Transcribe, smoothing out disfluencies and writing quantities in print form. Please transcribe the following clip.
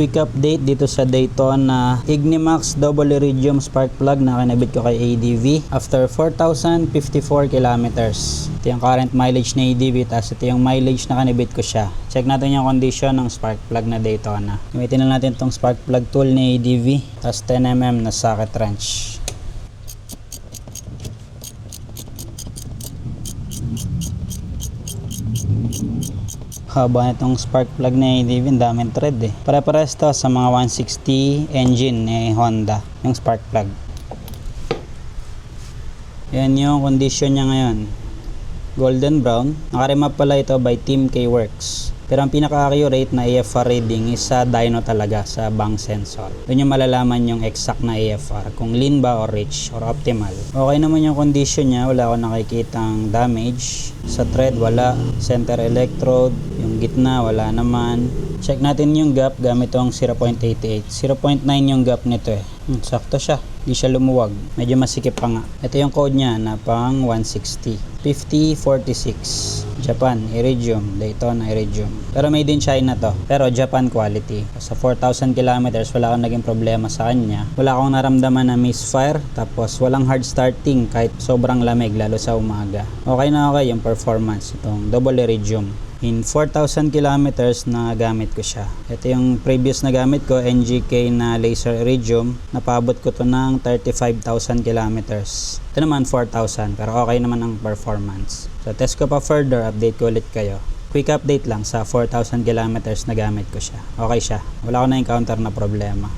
Quick update dito sa Daytona Ignimax double iridium spark plug na kinabit ko kay ADV after 4,054 kilometers. Ito yung current mileage na ADV, tapos ito yung mileage na kinabit ko siya. Check natin yung condition ng spark plug na Daytona. Gamitin na natin itong spark plug tool ni ADV, tapos 10mm na socket wrench. Haba itong spark plug na ADV, daming thread eh. Pare-pares to sa mga 160 engine ni Honda, yung spark plug. Yan yung condition niya ngayon. Golden brown. Nakaremap pala ito by Team K Works. Pero ang pinaka-accurate na AFR reading is sa dyno talaga, sa bank sensor. Doon yung malalaman yung exact na AFR, kung lean ba or rich or optimal. Okay naman yung condition niya, wala akong nakikitang damage. Sa thread wala, center electrode, yung gitna wala naman. Check natin yung gap gamit tong 0.88. 0.9 yung gap nito eh. Sakto siya, hindi siya lumuwag. Medyo masikip pa nga. Ito yung code niya na pang 160. 5046. Japan, Iridium, Daytona Iridium. Pero made in China to. Pero Japan quality. Sa 4,000 kilometers, wala akong naging problema sa kanya. Wala akong naramdaman na misfire. Tapos walang hard starting kahit sobrang lamig, lalo sa umaga. Okay na okay yung performance itong double Iridium. In 4,000 kilometers na gamit ko siya. Ito yung previous na gamit ko, NGK na laser iridium. Napabot ko to ng 35,000 kilometers. Ito naman 4,000 pero okay naman ang performance. So test ko pa further, update ko ulit kayo. Quick update lang sa 4,000 kilometers na gamit ko siya. Okay siya. Wala ko na encounter na problema.